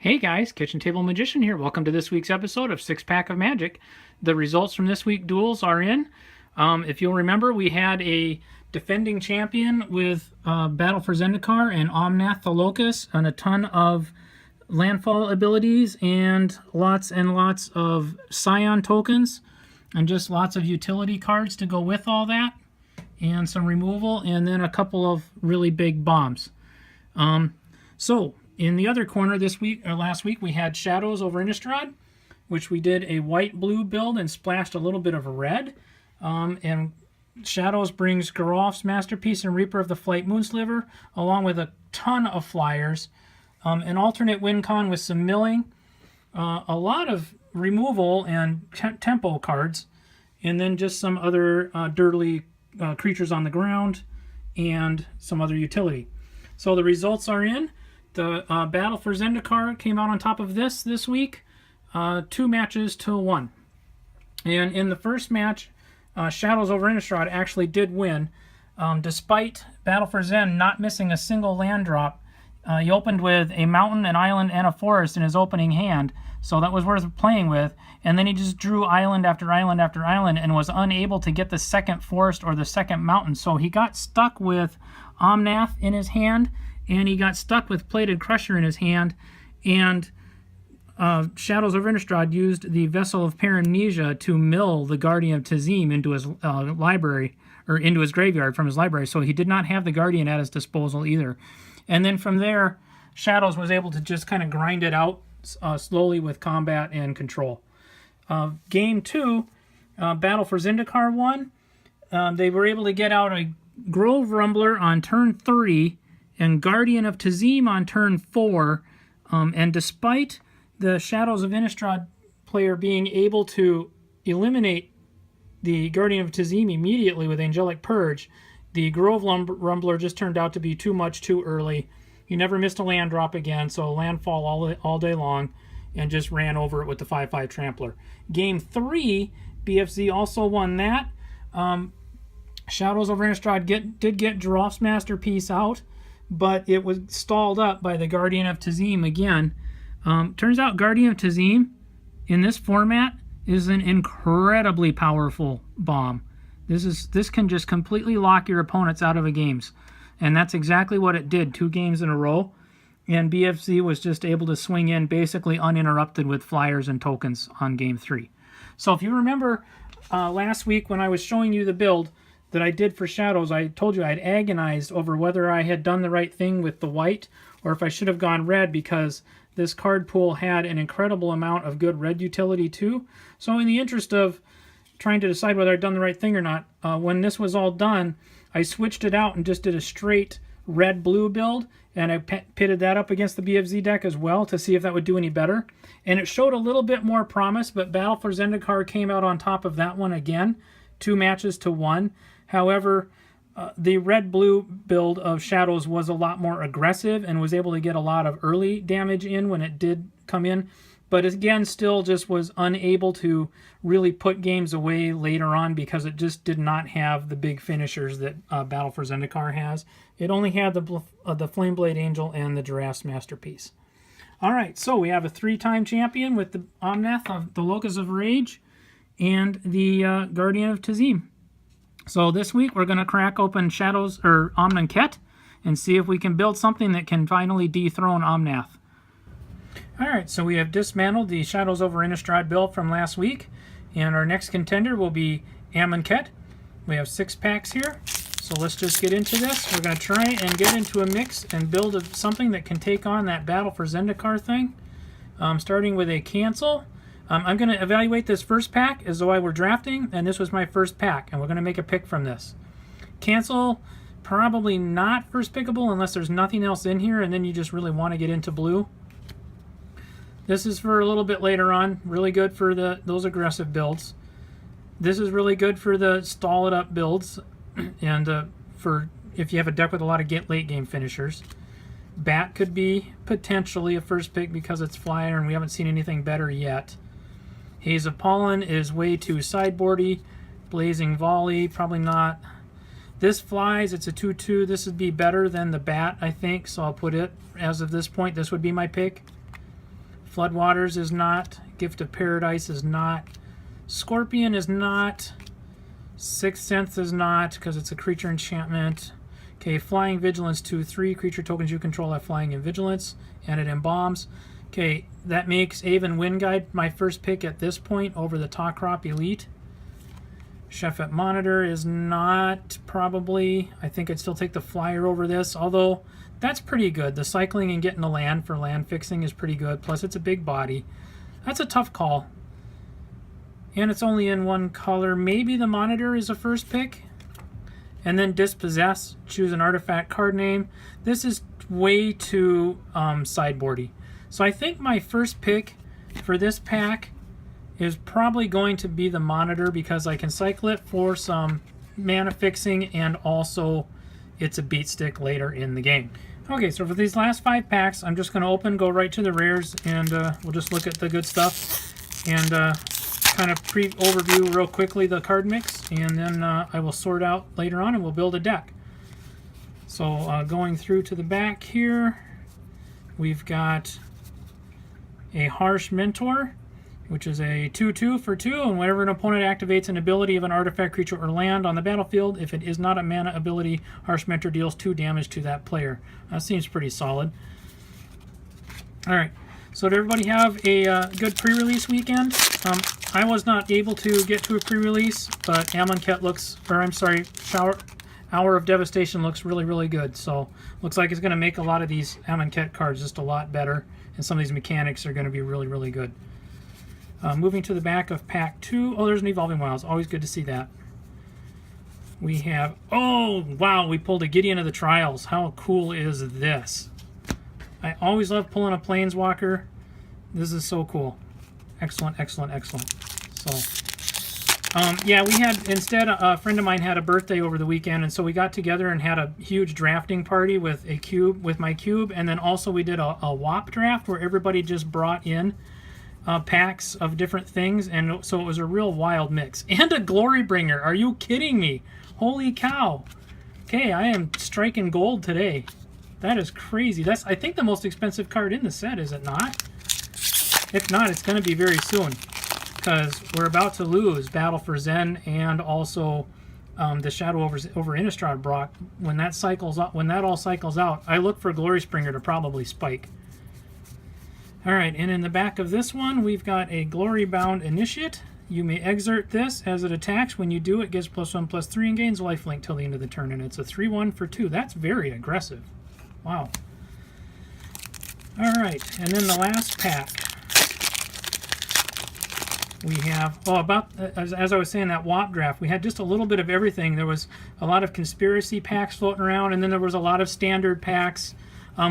Hey guys, Kitchen Table Magician here. Welcome to this week's episode of 6-Pack of Magic. The results from this week's duels are in. If you'll remember, we had a defending champion with Battle for Zendikar and Omnath the Locust and a ton of landfall abilities and lots of Scion tokens and just lots of utility cards to go with all that and some removal and then a couple of really big bombs. In the other corner last week, we had Shadows over Innistrad, which we did a white-blue build and splashed a little bit of red. And Shadows brings Garolf's Masterpiece and Reaper of the Flight Moonsliver, along with a ton of flyers, an alternate win con with some milling, a lot of removal and tempo cards, and then just some other dirtly creatures on the ground and some other utility. So the results are in. The Battle for Zendikar came out on top of this week, 2 matches to 1. And in the first match, Shadows over Innistrad actually did win, despite Battle for Zen not missing a single land drop. He opened with a mountain, an island, and a forest in his opening hand, so that was worth playing with. And then he just drew island after island after island and was unable to get the second forest or the second mountain. So he got stuck with Omnath in his hand, and he got stuck with Plated Crusher in his hand, and Shadows over Innistrad used the Vessel of Paramnesia to mill the Guardian of Tazim into his library, or into his graveyard from his library, so he did not have the Guardian at his disposal either. And then from there, Shadows was able to just kind of grind it out slowly with combat and control. Game 2, Battle for Zendikar won. They were able to get out a Grove Rumbler on turn 3, and Guardian of Tazim on turn 4, and despite the Shadows of Innistrad player being able to eliminate the Guardian of Tazim immediately with Angelic Purge, the Grove Rumbler just turned out to be too much too early. He never missed a land drop again, so landfall all day long, and just ran over it with the 5/5 Trampler. Game 3, BFZ also won that. Shadows over Innistrad did get Giraffa's Masterpiece out, but it was stalled up by the Guardian of Tazim again. Turns out Guardian of Tazim in this format is an incredibly powerful bomb. This can just completely lock your opponents out of the games, and that's exactly what it did 2 games in a row. And BFZ was just able to swing in basically uninterrupted with flyers and tokens on game 3. So if you remember last week when I was showing you the build that I did for Shadows, I told you I'd agonized over whether I had done the right thing with the white or if I should have gone red, because this card pool had an incredible amount of good red utility too. So in the interest of trying to decide whether I'd done the right thing or not, when this was all done, I switched it out and just did a straight red-blue build, and I pitted that up against the BFZ deck as well to see if that would do any better. And it showed a little bit more promise, but Battle for Zendikar came out on top of that one again, 2 matches to 1. However, the red-blue build of Shadows was a lot more aggressive and was able to get a lot of early damage in when it did come in. But again, still just was unable to really put games away later on because it just did not have the big finishers that Battle for Zendikar has. It only had the Flameblade Angel and the Giraffe's Masterpiece. All right, so we have a 3-time champion with the Omnath of the Locust of Rage and the Guardian of Tazim. So this week we're going to crack open Shadows or Amonkhet and see if we can build something that can finally dethrone Omnath. Alright, so we have dismantled the Shadows over Innistrad build from last week, and our next contender will be Amonkhet. We have 6 packs here, so let's just get into this. We're going to try and get into a mix and build something that can take on that Battle for Zendikar thing. Starting with a cancel. I'm going to evaluate this first pack as though I were drafting, and this was my first pack, and we're going to make a pick from this. Cancel, probably not first pickable unless there's nothing else in here, and then you just really want to get into blue. This is for a little bit later on, really good for those aggressive builds. This is really good for the stall it up builds, and for if you have a deck with a lot of late game finishers. Bat could be potentially a first pick because it's flyer, and we haven't seen anything better yet. Haze of Pollen is way too sideboardy. Blazing Volley, probably not. This flies, it's a 2/2. This would be better than the Bat, I think, so I'll put it, as of this point, this would be my pick. Floodwaters is not. Gift of Paradise is not. Scorpion is not. Sixth Sense is not, because it's a creature enchantment. Okay, Flying Vigilance 2/3. Creature tokens you control have Flying and Vigilance, and it embalms. Okay, that makes Aven Windguide my first pick at this point over the Tah-Crop Elite. Sheffet Monitor is not, probably. I think I'd still take the Flyer over this, although that's pretty good. The cycling and getting the land for land fixing is pretty good, plus it's a big body. That's a tough call. And it's only in one color. Maybe the Monitor is a first pick. And then Dispossess, choose an artifact card name. This is way too sideboardy. So I think my first pick for this pack is probably going to be the Monitor, because I can cycle it for some mana fixing, and also it's a beat stick later in the game. Okay, so for these last 5 packs, I'm just going to go right to the rares, and we'll just look at the good stuff and kind of overview real quickly the card mix, and then I will sort out later on and we'll build a deck. So going through to the back here, we've got a Harsh Mentor, which is a 2/2 for 2, and whenever an opponent activates an ability of an artifact, creature, or land on the battlefield, if it is not a mana ability, Harsh Mentor deals 2 damage to that player. That seems pretty solid. Alright, so did everybody have a good pre-release weekend? I was not able to get to a pre-release, but Amonkhet looks, or I'm sorry, Hour of Devastation looks really, really good. So looks like it's going to make a lot of these Amonkhet cards just a lot better, and some of these mechanics are going to be really, really good. Moving to the back of Pack 2. Oh, there's an Evolving Wilds. Always good to see that. We have, oh, wow, we pulled a Gideon of the Trials. How cool is this? I always love pulling a Planeswalker. This is so cool. Excellent, excellent, excellent. So, yeah, we had, instead, a friend of mine had a birthday over the weekend, and so we got together and had a huge drafting party with a cube, with my cube, and then also we did a WAP draft where everybody just brought in packs of different things, and so it was a real wild mix. And a Glorybringer. Are you kidding me? Holy cow. Okay, I am striking gold today. That is crazy. That's, I think, the most expensive card in the set, is it not? If not, it's going to be very soon, because we're about to lose Battle for Zen and also the Shadow over Innistrad Brock. When that cycles up, when that all cycles out, I look for Glorybringer to probably spike. All right, and in the back of this one, we've got a Glorybound Initiate. You may exert this as it attacks. When you do, it gets +1/+3 and gains lifelink till the end of the turn, and it's a 3/1 for 2. That's very aggressive. Wow. All right, and then the last pack. We have, oh, about, as I was saying, that WAP draft, we had just a little bit of everything. There was a lot of conspiracy packs floating around, and then there was a lot of standard packs.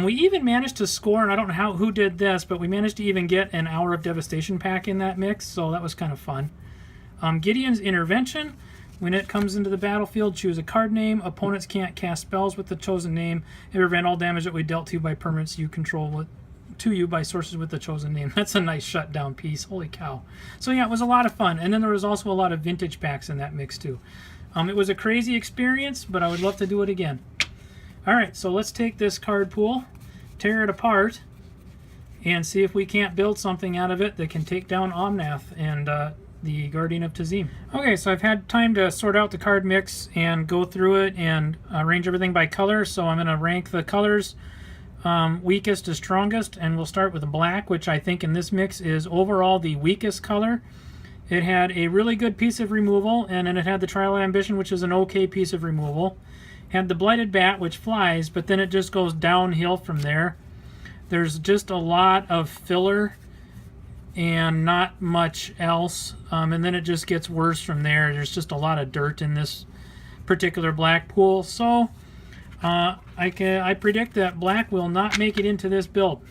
We even managed to score, and I don't know who did this, but we managed to even get an Hour of Devastation pack in that mix, so that was kind of fun. Gideon's Intervention. When it comes into the battlefield, choose a card name. Opponents can't cast spells with the chosen name and prevent all damage that we dealt to you by permanents you control to you by sources with the chosen name. That's a nice shutdown piece. Holy cow. So yeah, it was a lot of fun. And then there was also a lot of vintage packs in that mix too. It was a crazy experience, but I would love to do it again. Alright, so let's take this card pool, tear it apart, and see if we can't build something out of it that can take down Omnath and the Guardian of Tazim. Okay, so I've had time to sort out the card mix and go through it and arrange everything by color, so I'm going to rank the colors weakest to strongest, and we'll start with black, which I think in this mix is overall the weakest color. It had a really good piece of removal, and then it had the Trial of Ambition, which is an okay piece of removal. Had the Blighted Bat, which flies, but then it just goes downhill from there. There's just a lot of filler and not much else, and then it just gets worse from there. There's just a lot of dirt in this particular black pool, so I predict that black will not make it into this build.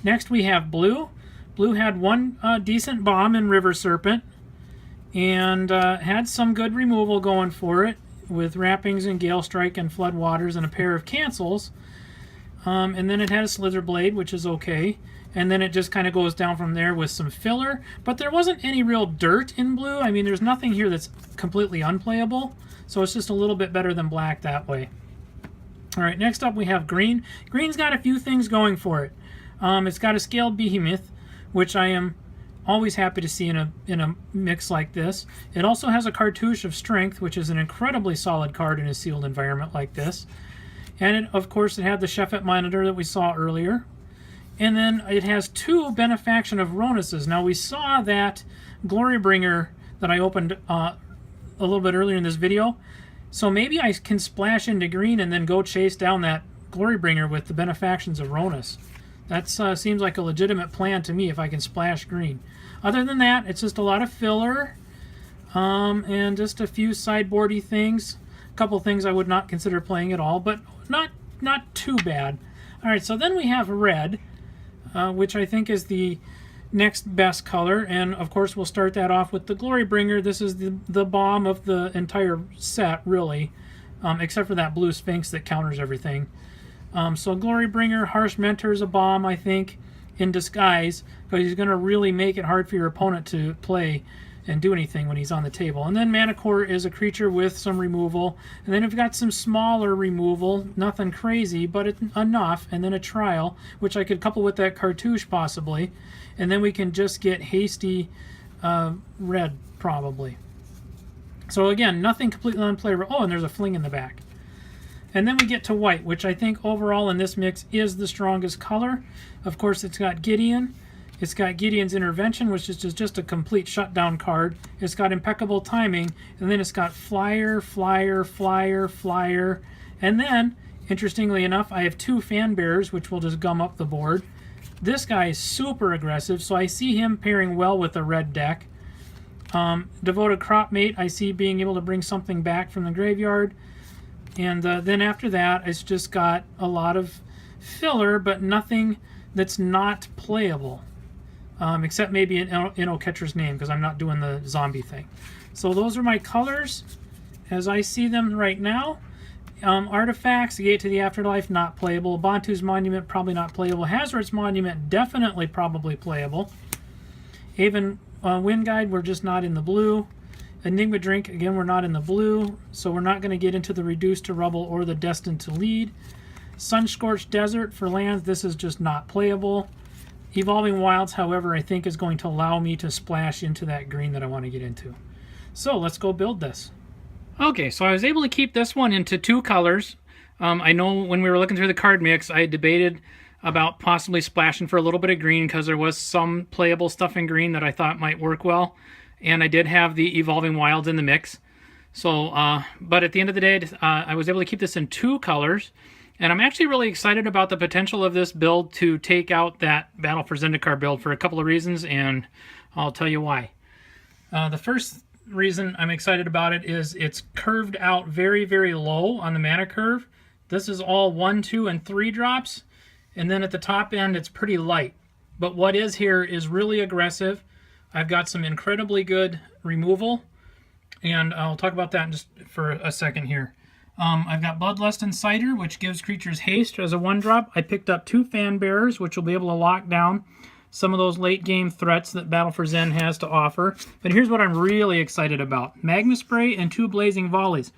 Next we have blue. Blue had one decent bomb in River Serpent, and had some good removal going for it, with Wrappings and Gale Strike and Floodwaters and a pair of cancels. And then it had a Slither Blade, which is okay. And then it just kind of goes down from there with some filler. But there wasn't any real dirt in blue. I mean, there's nothing here that's completely unplayable. So it's just a little bit better than black that way. All right, next up we have green. Green's got a few things going for it. It's got a scaled behemoth, which I am always happy to see in a mix like this. It also has a Cartouche of Strength, which is an incredibly solid card in a sealed environment like this. And of course, it had the Sheffet Minotaur that we saw earlier. And then it has 2 Benefaction of Ronuses. Now, we saw that Glorybringer that I opened a little bit earlier in this video. So maybe I can splash into green and then go chase down that Glorybringer with the Benefactions of Ronus. That seems like a legitimate plan to me if I can splash green. Other than that, it's just a lot of filler and just a few sideboardy things. A couple things I would not consider playing at all, but not too bad. All right, so then we have red, which I think is the next best color, and of course we'll start that off with the Glorybringer. This is the bomb of the entire set, really, except for that blue Sphinx that counters everything. So Glorybringer, Harsh Mentor is a bomb, I think, in disguise, but he's going to really make it hard for your opponent to play and do anything when he's on the table. And then Minotaur is a creature with some removal, and then we've got some smaller removal, nothing crazy, but enough, and then a Trial, which I could couple with that Cartouche possibly, and then we can just get hasty red, probably. So again, nothing completely unplayable. Oh, and there's a fling in the back. And then we get to white, which I think overall in this mix is the strongest color. Of course, it's got Gideon. It's got Gideon's Intervention, which is just a complete shutdown card. It's got Impeccable Timing, and then it's got Flyer, Flyer, Flyer, Flyer. And then, interestingly enough, I have 2 Fan Bearers, which will just gum up the board. This guy is super aggressive, so I see him pairing well with a red deck. Devoted Cropmate, I see being able to bring something back from the graveyard. And then after that, it's just got a lot of filler, but nothing that's not playable. Except maybe in Catcher's Name, because I'm not doing the zombie thing. So those are my colors as I see them right now. Artifacts, Gate to the Afterlife, not playable. Bantu's Monument, probably not playable. Hazoret's Monument, definitely probably playable. Haven Wind Guide, we're just not in the blue. Enigma Drink, again, we're not in the blue, so we're not going to get into the Reduced to Rubble or the Destined to Lead. Sun-Scorched Desert for lands, this is just not playable. Evolving Wilds, however, I think is going to allow me to splash into that green that I want to get into. So let's go build this. Okay, so I was able to keep this one into 2 colors. I know when we were looking through the card mix, I debated about possibly splashing for a little bit of green because there was some playable stuff in green that I thought might work well. And I did have the Evolving Wilds in the mix. So, but at the end of the day, I was able to keep this in 2 colors. And I'm actually really excited about the potential of this build to take out that Battle for Zendikar build for a couple of reasons, and I'll tell you why. The first reason I'm excited about it is it's curved out very, very low on the mana curve. This is all 1, 2, and 3 drops, and then at the top end it's pretty light. But what is here is really aggressive. I've got some incredibly good removal, and I'll talk about that just for a second here. I've got Bloodlust Inciter, which gives creatures haste as a 1-drop. I picked up 2 Fan Bearers, which will be able to lock down some of those late-game threats that Battle for Zen has to offer. But here's what I'm really excited about. Magma Spray and 2 Blazing Volleys.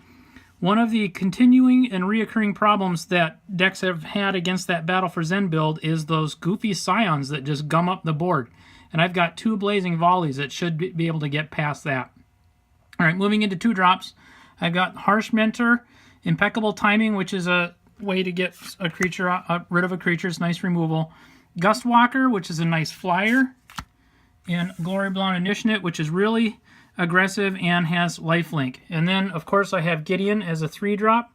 One of the continuing and reoccurring problems that decks have had against that Battle for Zen build is those goofy Scions that just gum up the board. And I've got 2 Blazing Volleys that should be able to get past that. All right, moving into 2 drops, I've got Harsh Mentor, Impeccable Timing, which is a way to get a creature rid of a creature. It's nice removal. Gust Walker, which is a nice flyer. And Unwavering Initiate, which is really aggressive and has lifelink. And then, of course, I have Gideon as a 3-drop.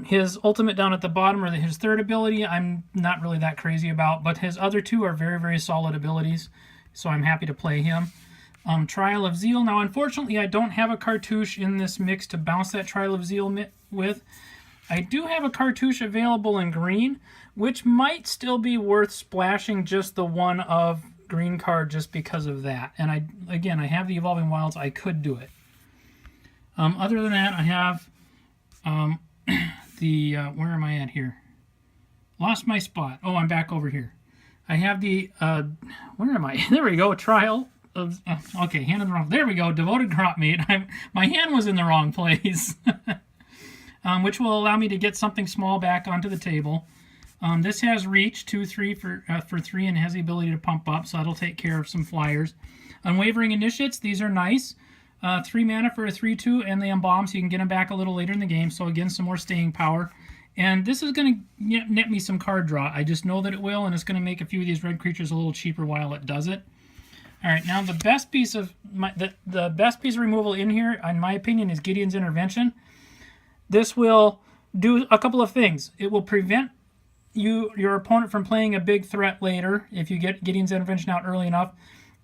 His ultimate down at the bottom, or his 3rd ability, I'm not really that crazy about, but his other 2 are very, very solid abilities, so I'm happy to play him. Trial of Zeal. Now, unfortunately, I don't have a Cartouche in this mix to bounce that Trial of Zeal with. I do have a Cartouche available in green, which might still be worth splashing just the 1 of green card just because of that. And I have the Evolving Wilds. I could do it. Other than that, I have where am I at here? Lost my spot. Oh, I'm back over here. I have the, where am I? There we go, Trial of, okay, hand in the wrong, there we go, Devoted Cropmate. My hand was in the wrong place. Which will allow me to get something small back onto the table. This has reach 2/3 for 3 and has the ability to pump up, so that'll take care of some flyers. Unwavering Initiates, these are nice. 3 mana for a 3/2, and they embalm, so you can get them back a little later in the game. So again, some more staying power. And this is going to net me some card draw. I just know that it will, and it's going to make a few of these red creatures a little cheaper while it does it. All right, now the best piece of the best piece of removal in here, in my opinion, is Gideon's Intervention. This will do a couple of things. It will prevent your opponent from playing a big threat later if you get Gideon's Intervention out early enough,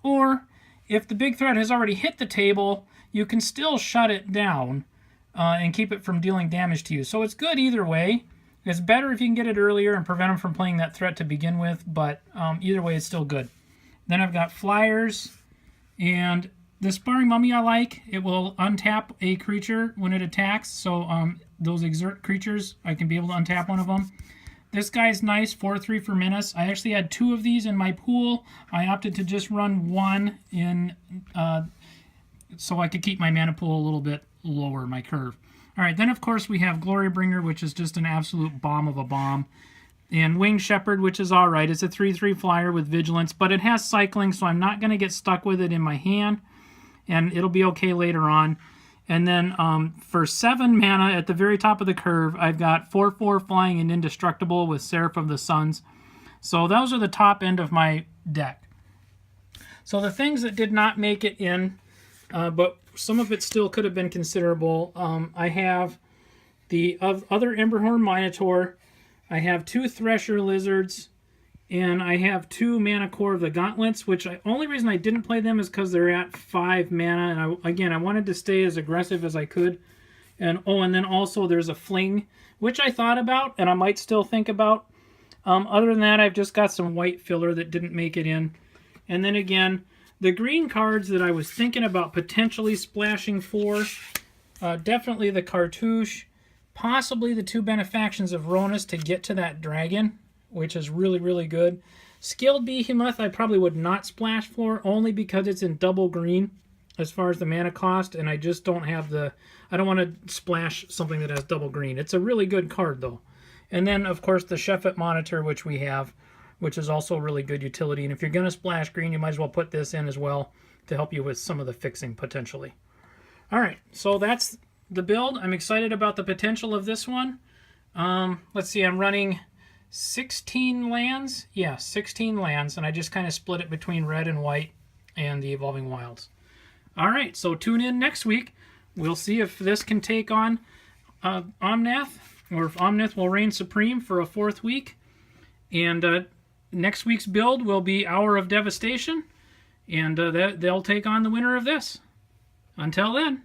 or if the big threat has already hit the table, you can still shut it down and keep it from dealing damage to you. So it's good either way. It's better if you can get it earlier and prevent them from playing that threat to begin with, but either way it's still good. Then I've got flyers, and the Sparring Mummy I like. It will untap a creature when it attacks, so those exert creatures, I can be able to untap one of them. This guy's nice, 4/3 for Menace. I actually had 2 of these in my pool. I opted to just run 1 in so I could keep my mana pool a little bit lower, my curve. All right, then of course we have Glorybringer, which is just an absolute bomb of a bomb. And Winged Shepherd, which is all right. It's a 3/3 flyer with Vigilance, but it has cycling, so I'm not going to get stuck with it in my hand, and it'll be okay later on. And then for 7 mana at the very top of the curve, I've got 4/4 flying and Indestructible with Seraph of the Suns. So those are the top end of my deck. So the things that did not make it in, but some of it still could have been considerable. I have the other Emberhorn Minotaur. I have 2 Thresher Lizards, and I have 2 Mana Core of the Gauntlets, which only reason I didn't play them is because they're at 5 mana, and I wanted to stay as aggressive as I could. And and then also there's a Fling, which I thought about, and I might still think about. Other than that, I've just got some white filler that didn't make it in. And then again, the green cards that I was thinking about potentially splashing for, definitely the Cartouche, possibly the 2 Benefactions of Ronus to get to that dragon, which is really, really good. Skilled Behemoth I probably would not splash for, only because it's in double green as far as the mana cost, and I just don't have I don't want to splash something that has double green. It's a really good card, though. And then, of course, the Sheffet Monitor, which we have, which is also really good utility. And if you're going to splash green, you might as well put this in as well to help you with some of the fixing, potentially. All right, so that's the build. I'm excited about the potential of this one. Let's see, I'm running 16 lands. Yeah, 16 lands, and I just kind of split it between red and white and the Evolving Wilds. All right, so tune in next week. We'll see if this can take on Omnath, or if Omnath will reign supreme for a 4th week. And next week's build will be Hour of Devastation, and they'll take on the winner of this. Until then.